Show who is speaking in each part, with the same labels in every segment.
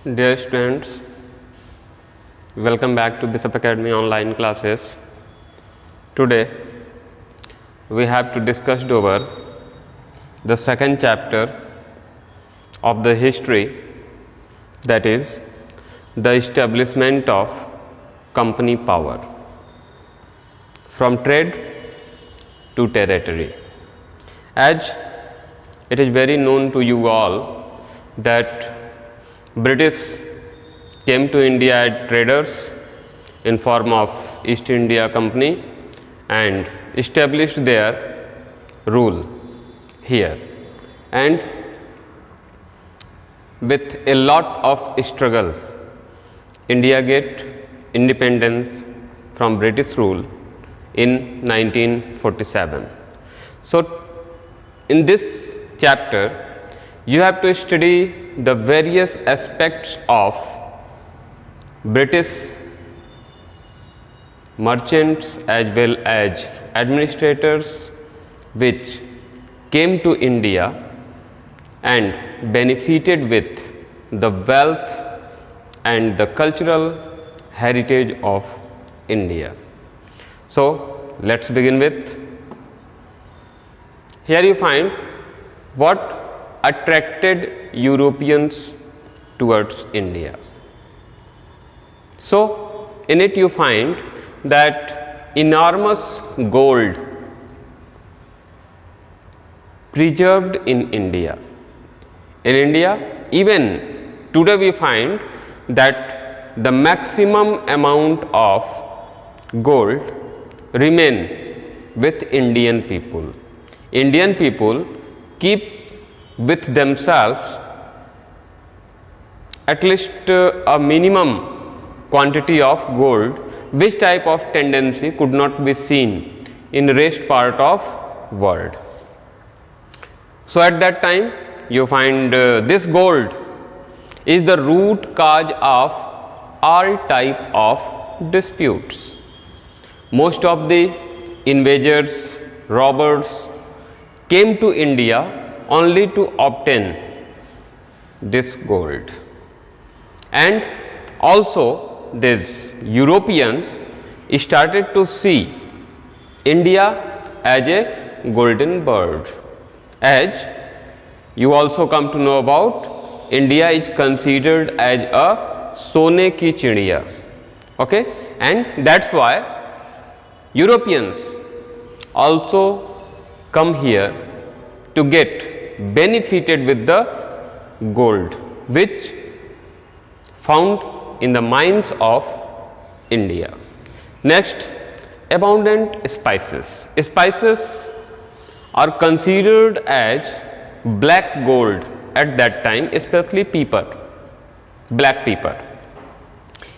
Speaker 1: Dear students, welcome back to Bishop Academy online classes. Today we have to discuss over the second chapter of the history, that is the establishment of company power from trade to territory. As it is very known to you all that British came to India as traders in form of East India Company and established their rule here, and with a lot of struggle India get independence from British rule in 1947. So in this chapter you have to study the various aspects of British merchants as well as administrators which came to India and benefited with the wealth and the cultural heritage of India. So let us begin with, here you find what attracted Europeans towards India. So in it you find that enormous gold preserved in India. In India, even today we find that the maximum amount of gold remain with Indian people. Indian people keep with themselves at least a minimum quantity of gold, which type of tendency could not be seen in rest part of world. So at that time you find this gold is the root cause of all type of disputes. Most of the invaders, robbers came to India only to obtain this gold, and also these Europeans started to see India as a golden bird. As you also come to know about, India is considered as a sone ki chidiya, okay, and that's why Europeans also come here to get benefited with the gold which found in the mines of India. Next, abundant spices. Spices are considered as black gold at that time, especially pepper, black pepper.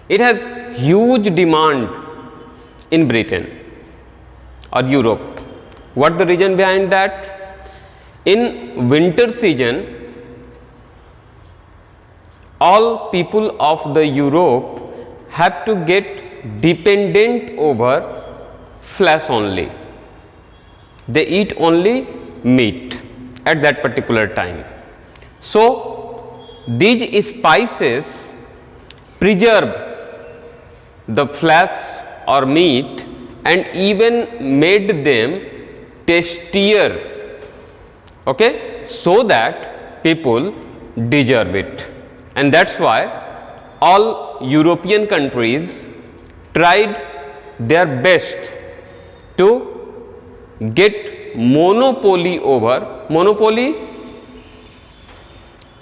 Speaker 1: It has huge demand in Britain or Europe. What the reason behind that? In winter season, all people of the Europe have to get dependent over flesh only. They eat only meat at that particular time. So these spices preserve the flesh or meat and even made them tastier, okay, so that people deserve it. And that's why all European countries tried their best to get monopoly over, monopoly,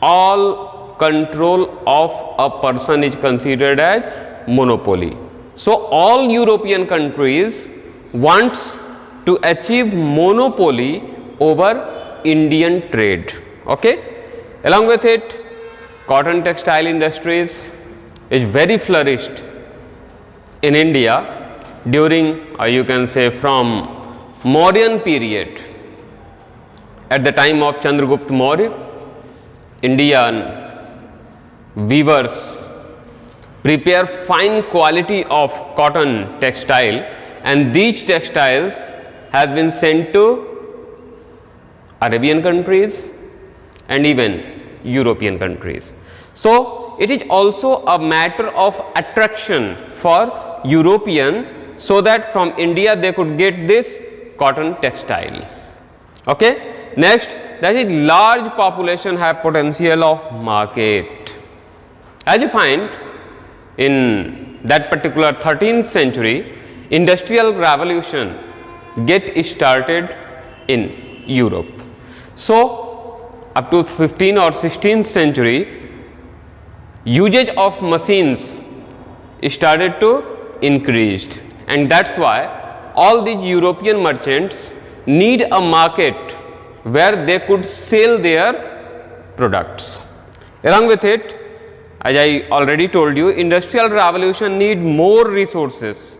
Speaker 1: all control of a person is considered as monopoly. So all European countries wants to achieve monopoly over Indian trade, okay. Along with it, cotton textile industries is very flourished in India during, or you can say from Mauryan period. At the time of Chandragupta Maurya, Indian weavers prepare fine quality of cotton textile, and these textiles have been sent to Arabian countries and even European countries. So it is also a matter of attraction for European, so that from India they could get this cotton textile. Okay. Next, that is large population have potential of market. As you find in that particular 13th century, industrial revolution get started in Europe. So up to 15th or 16th century, usage of machines started to increased, and that's why all these European merchants need a market where they could sell their products. Along with it, as I already told you, industrial revolution need more resources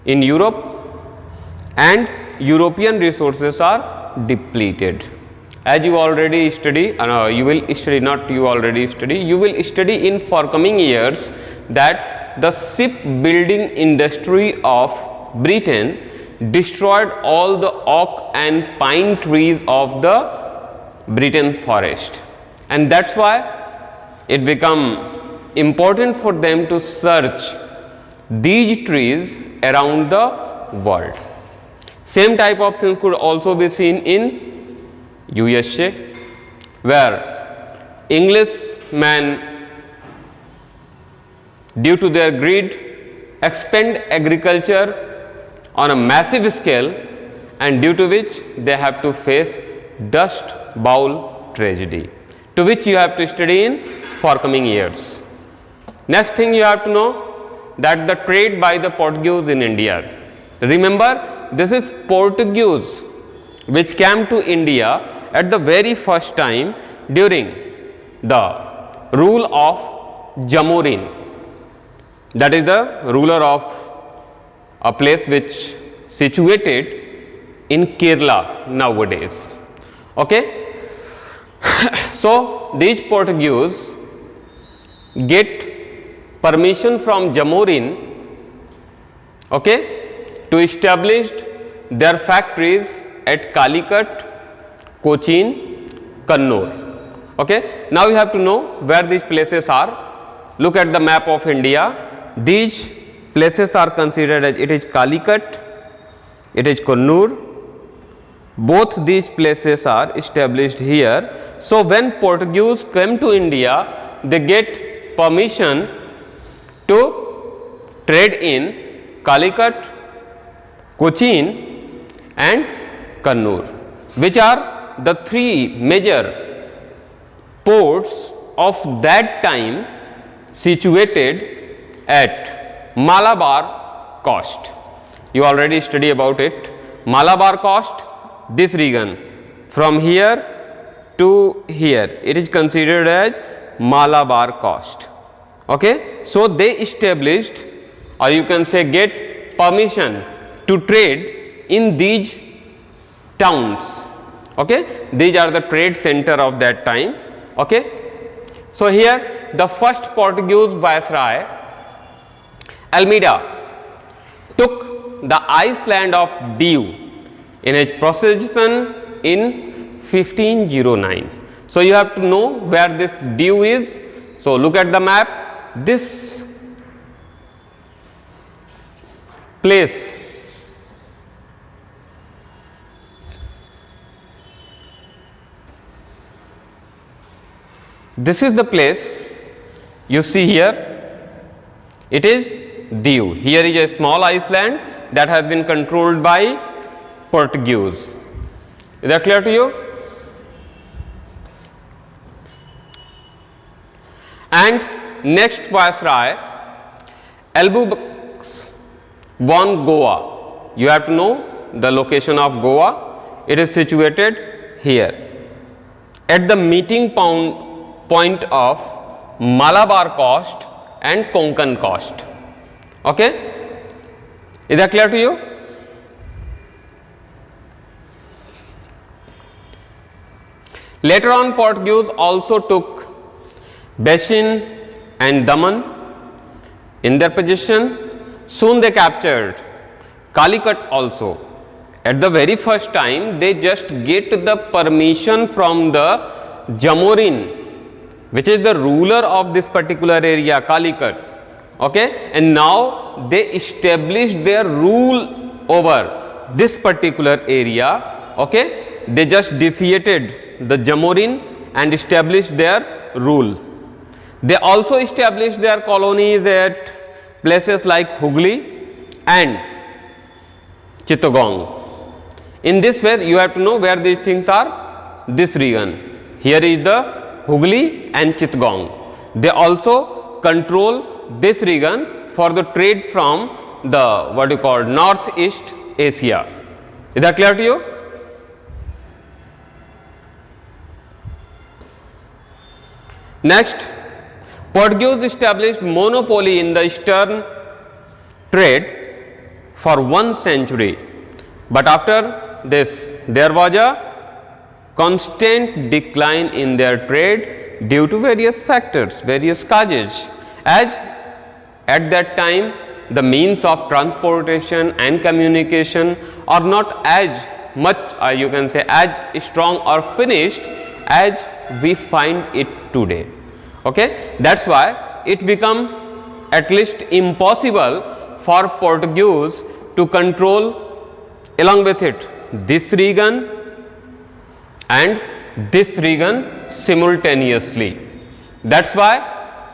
Speaker 1: in Europe, and European resources are depleted. As you already study, you will study, not you already study, you will study in forthcoming years that the shipbuilding industry of Britain destroyed all the oak and pine trees of the Britain forest, and that's why it become important for them to search these trees around the world. Same type of things could also be seen in USA, where Englishmen, due to their greed, expand agriculture on a massive scale, and due to which they have to face dust bowl tragedy, to which you have to study in forthcoming years. Next thing you have to know, that the trade by the Portuguese in India. Remember, this is Portuguese which came to India at the very first time during the rule of Jamorin, that is the ruler of a place which situated in Kerala nowadays. Okay. So these Portuguese get permission from Jamorin, okay, to establish their factories at Calicut, Cochin, Kannur. Okay. Now you have to know where these places are. Look at the map of India. These places are considered as, it is Calicut, it is Kannur. Both these places are established here. So when Portuguese came to India, they get permission to trade in Calicut, Cochin and Kannur, which are the three major ports of that time situated at Malabar coast. You already study about it. Malabar coast, this region from here to here, it is considered as Malabar coast. Okay. So they established, or you can say get permission to trade in these towns. Okay. These are the trade center of that time. Okay. So here the first Portuguese viceroy, Almeida, took the island of Diu in a procession in 1509. So you have to know where this Diu is. So look at the map. This place this is the place you see here. It is Diu. Here is a small island that has been controlled by Portuguese. Is that clear to you? And next viceroy, Albuquerque, won Goa. You have to know the location of Goa. It is situated here at the meeting point of Malabar coast and Konkan coast. Okay. Is that clear to you? Later on, Portuguese also took Basin and Daman in their possession. Soon they captured Calicut also. At the very first time, they just get the permission from the Jamorin which is the ruler of this particular area, Calicut. Okay, and now they established their rule over this particular area. Okay, they just defeated the Jamorin and established their rule. They also established their colonies at places like Hooghly and Chittagong. In this way, you have to know where these things are. This region here is the Hooghly and Chittagong. They also control this region for the trade from the what you call Northeast Asia. Is that clear to you? Next, Portuguese established monopoly in the eastern trade for 1 century, but after this there was a constant decline in their trade due to various factors, various causes, as at that time the means of transportation and communication are not as much, you can say, as strong or finished as we find it today. Okay, that's why it become at least impossible for Portuguese to control along with it this region and this region simultaneously. That's why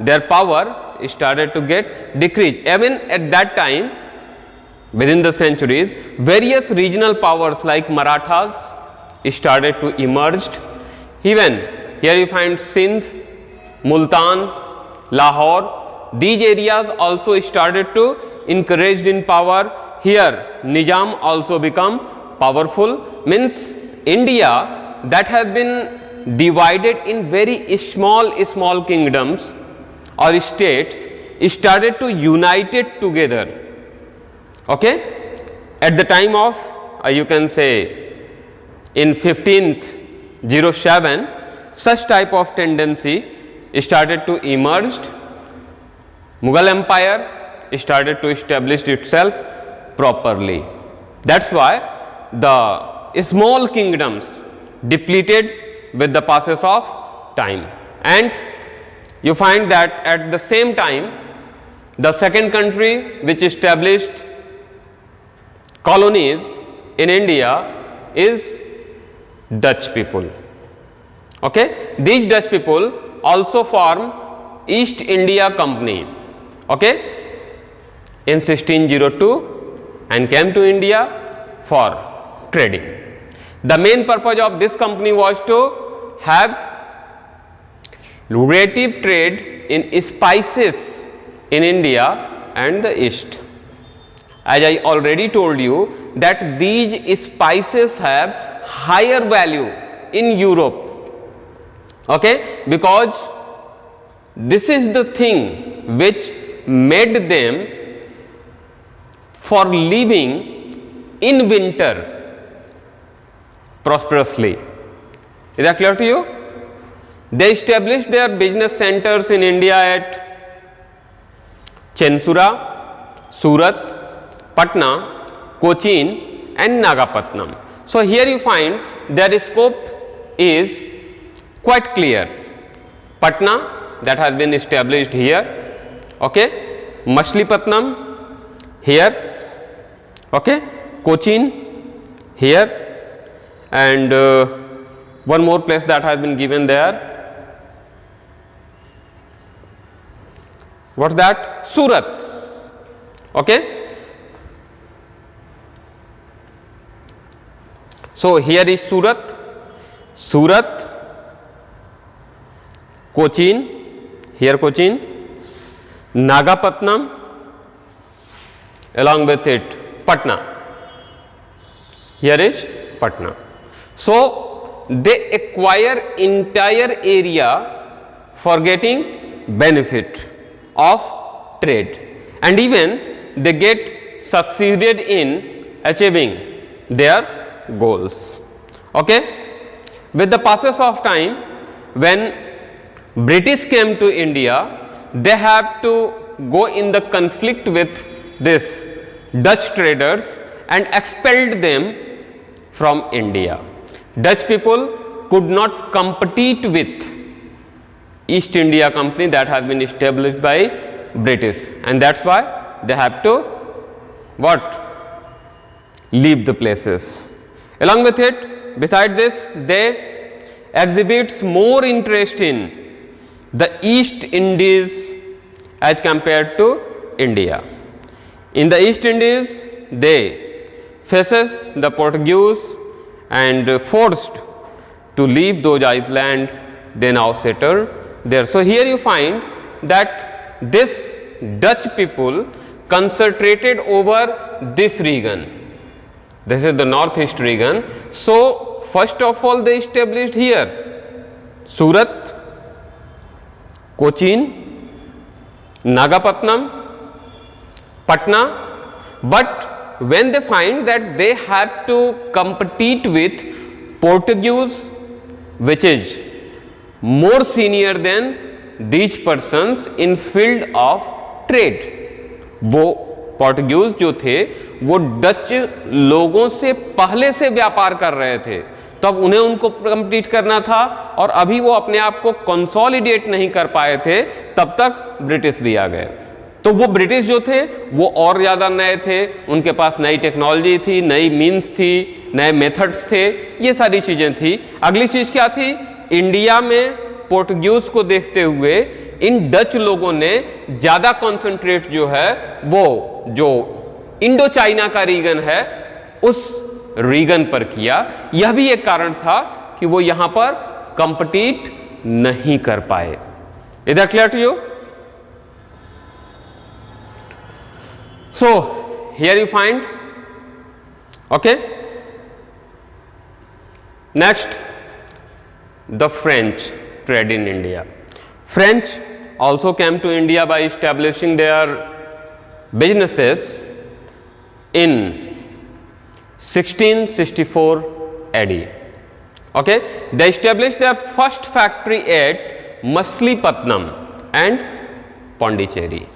Speaker 1: their power started to get decreased. Even at that time, within the centuries, various regional powers like Marathas started to emerge. Even here you find Sindh, Multan, Lahore. These areas also started to increase in power. Here Nizam also become powerful. Means India that has been divided in very small kingdoms or states started to unite it together. Okay, at the time of you can say in 1507, such type of tendency started to emerge. Mughal Empire started to establish itself properly. That's why the small kingdoms depleted with the passage of time, and you find that at the same time the second country which established colonies in India is Dutch people. Okay, these Dutch people also form East India Company, okay, in 1602 and came to India for trading. The main purpose of this company was to have lucrative trade in spices in India and the East. As I already told you that these spices have higher value in Europe, okay, because this is the thing which made them for living in winter prosperously. Is that clear to you? They established their business centers in India at Chensura, Surat, Patna, Cochin and Nagapatnam. So here you find their scope is quite clear. Patna that has been established here, okay, Machilipatnam here, okay, Cochin here, and one more place that has been given there. What's that? Surat. Okay. So here is Surat, Cochin, here Cochin, Nagapatnam, along with it Patna. Here is Patna. So they acquire entire area for getting benefit of trade, and even they get succeeded in achieving their goals. Okay. With the passage of time, when British came to India, they have to go in the conflict with this Dutch traders and expelled them from India. Dutch people could not compete with East India Company that has been established by British, and that's why they have to what? Leave the places. Along with it, beside this, they exhibits more interest in the East Indies as compared to India. In the East Indies, they faces the Portuguese and forced to leave those islands. They now settled there. So here you find that this Dutch people concentrated over this region. This is the northeast region. So first of all they established here Surat, Cochin, Nagapatnam, Patna, but when they find that they have to compete with Portuguese, which is more senior than these persons in field of trade, वो Portuguese जो थे वो Dutch लोगों से पहले से व्यापार कर रहे थे, तब उन्हें उनको कंप्लीट करना था और अभी वो अपने आप को कंसोलिडेट नहीं कर पाए थे, तब तक ब्रिटिश भी आ गए। तो वो ब्रिटिश जो थे वो और ज़्यादा नए थे, उनके पास नई टेक्नोलॉजी थी, नई मीन्स थी, नए मेथड्स थे, ये सारी चीज़ें थी। अगली चीज़ क्या थी? इंडिया में पोर्टुगीज को देखते हुए इन डच लोगों ने ज़्यादा कॉन्सेंट्रेट जो है वो जो इंडो चाइना का रीजन है उस रीजन पर किया। यह भी एक कारण था कि वो यहाँ पर कंपीट नहीं कर पाए। Is that clear to you? So here you find, okay, next the French trade in India. French also came to India by establishing their businesses in 1664 AD. Okay, they established their first factory at Machilipatnam and Pondicherry.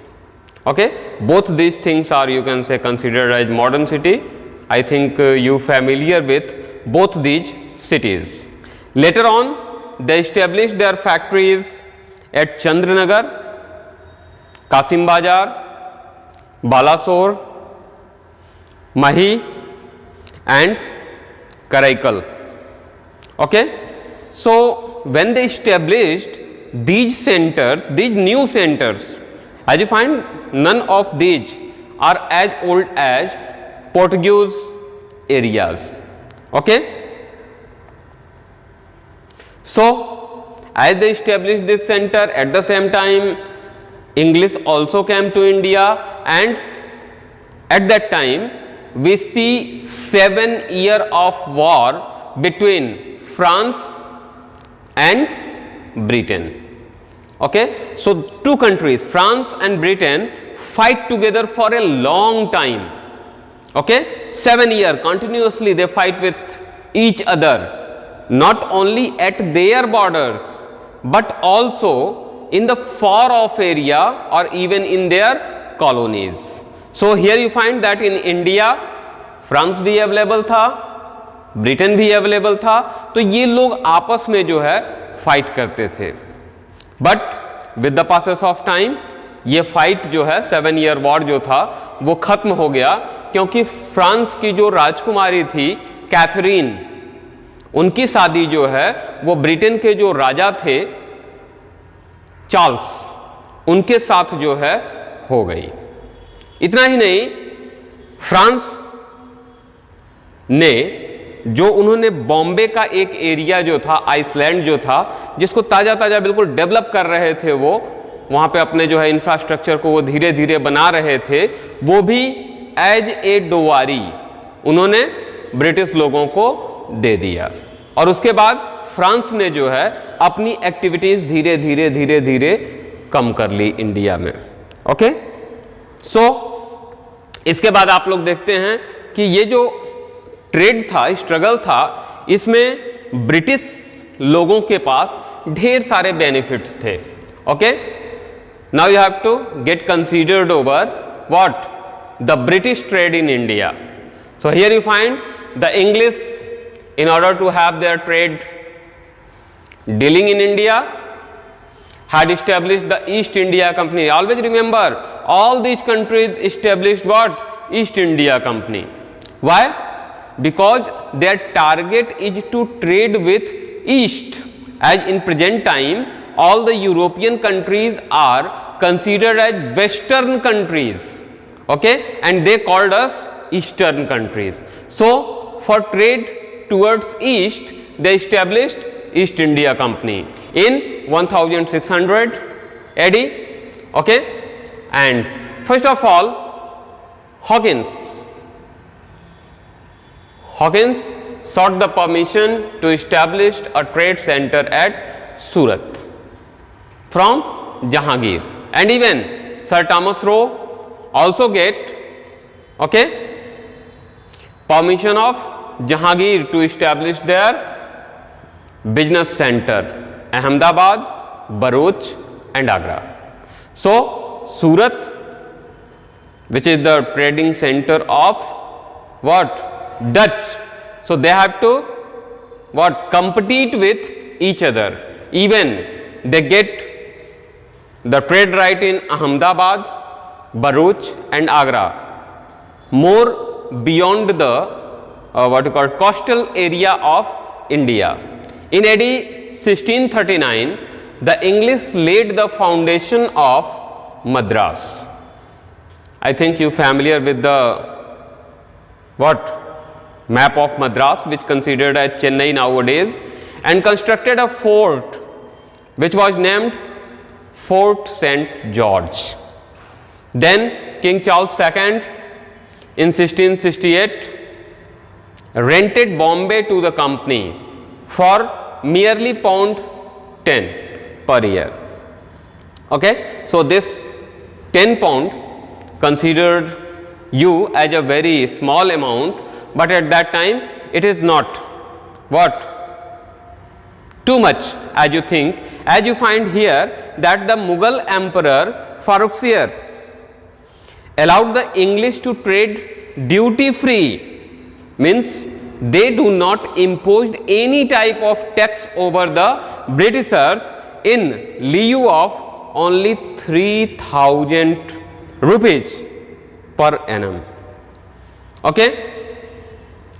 Speaker 1: Okay, both these things are, you can say, considered as modern city. I think you familiar with both these cities. Later on, they established their factories at Chandranagar, Kasim Bazar, Balasore, Mahi and Karaikal. Okay, so when they established these centers, these new centers, as you find, none of these are as old as Portuguese areas. Okay. So as they established this center, at the same time English also came to India, and at that time we see 7 years of war between France and Britain. Okay, so two countries, France and Britain, fight together for a long time. Okay, 7 years continuously they fight with each other, not only at their borders but also in the far off area or even in their colonies. So here you find that in India France भी available था, Britain भी available था, तो ये लोग आपस में जो है फाइट करते थे। But with the passes of time ये फाइट जो है 7 ईयर वॉर जो था वो खत्म हो गया, क्योंकि फ्रांस की जो राजकुमारी थी कैथरीन, उनकी शादी जो है वो ब्रिटेन के जो राजा थे चार्ल्स, उनके साथ जो है हो गई। इतना ही नहीं, फ्रांस ने जो उन्होंने बॉम्बे का एक एरिया जो था, आइसलैंड जो था, जिसको ताज़ा ताज़ा बिल्कुल डेवलप कर रहे थे, वो वहाँ पे अपने जो है इंफ्रास्ट्रक्चर को वो धीरे धीरे बना रहे थे, वो भी एज ए डोवारी उन्होंने ब्रिटिश लोगों को दे दिया। और उसके बाद फ्रांस ने जो है अपनी एक्टिविटीज़ धीरे धीरे धीरे धीरे कम कर ली इंडिया में। ओके, सो इसके बाद आप लोग देखते हैं कि ये जो ट्रेड था, स्ट्रगल था, इसमें ब्रिटिश लोगों के पास ढेर सारे बेनिफिट्स थे। Okay, now you have to get considered over what the British trade in India. So here you find the English, in order to have their trade dealing in India, had established the East India Company. Always remember, all these countries established what? East India Company. Why? Because their target is to trade with East, as in present time all the European countries are considered as Western countries, okay, and they called us Eastern countries. So for trade towards East, they established East India Company in 1600 AD, okay. And first of all, Hawkins sought the permission to establish a trade center at Surat from Jahangir, and even Sir Thomas Roe also get, okay, permission of Jahangir to establish their business center Ahmedabad, Bharuch and Agra. So Surat, which is the trading center of what? Dutch. So they have to what? Compete with each other. Even they get the trade right in Ahmedabad, Bharuch and Agra, more beyond the what you call coastal area of India. In AD 1639, the English laid the foundation of Madras. I think you familiar with the what? Map of Madras, which considered as Chennai nowadays, and constructed a fort which was named Fort St. George. Then King Charles II in 1668 rented Bombay to the company for merely £10 per year. Okay, so this £10 considered you as a very small amount, but at that time it is not what? Too much as you think, as you find here that the Mughal Emperor Farrukhsiyar allowed the English to trade duty free, means they do not impose any type of tax over the Britishers in lieu of only 3000 rupees per annum. Okay.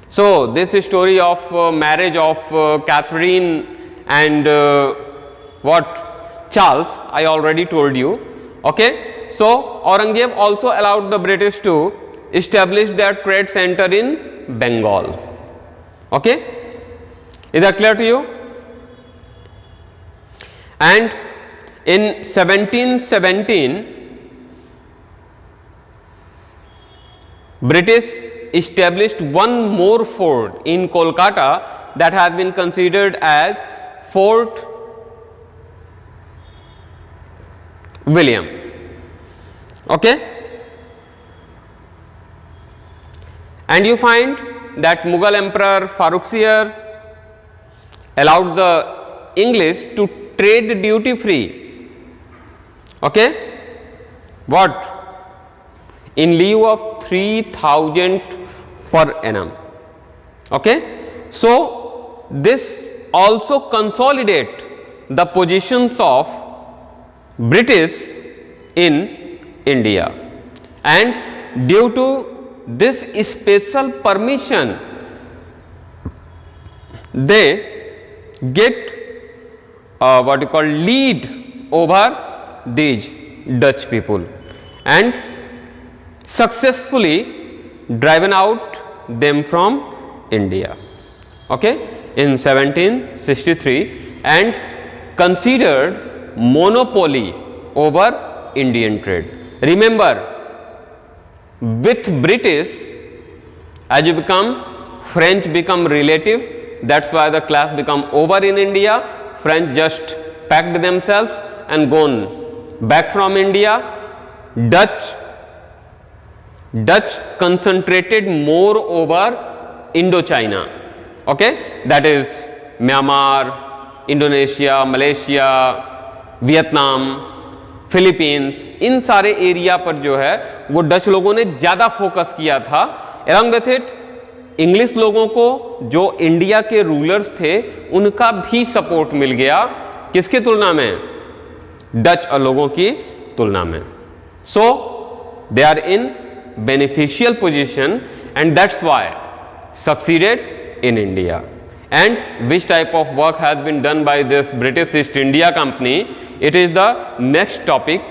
Speaker 1: So this is story of marriage of Catherine and what? Charles, I already told you. Okay. So Aurangzeb also allowed the British to establish their trade center in Bengal. Okay. Is that clear to you? And in 1717, British established one more fort in Kolkata that has been considered as Fort William. Okay. And you find that Mughal Emperor Farrukhsiyar allowed the English to trade duty free. Okay. What? In lieu of 3000 per annum. Okay. So this also consolidate the positions of British in India, and due to this special permission they get what you call lead over these Dutch people and successfully driven out them from India, okay, in 1763, and considered monopoly over Indian trade. Remember, with British, as you become French become relative, that's why the class become over in India. French just packed themselves and gone back from India. Dutch concentrated more over Indochina, okay, that is Myanmar, Indonesia, Malaysia, Vietnam, Philippines, इन सारे area पर जो है वो Dutch लोगों ने ज़्यादा focus किया था. अलॉन्ग विथ इट इंग्लिश लोगों को जो इंडिया के रूलर्स थे उनका भी सपोर्ट मिल गया. किसकी तुलना में? डच लोगों की तुलना में. So they are in beneficial position and that's why succeeded in India. And which type of work has been done by this British East India Company, it is the next topic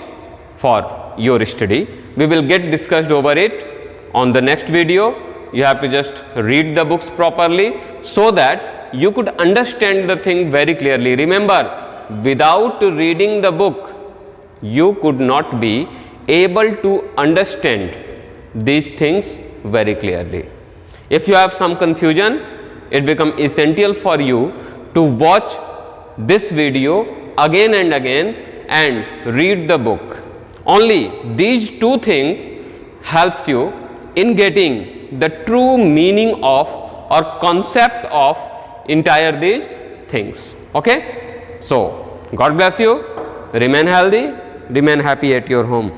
Speaker 1: for your study. We will get discussed over it on the next video. You have to just read the books properly so that you could understand the thing very clearly. Remember, without reading the book, you could not be able to understand these things very clearly. If you have some confusion, it becomes essential for you to watch this video again and again and read the book. Only these two things helps you in getting the true meaning of or concept of entire these things. Okay? So, God bless you. Remain healthy, remain happy at your home.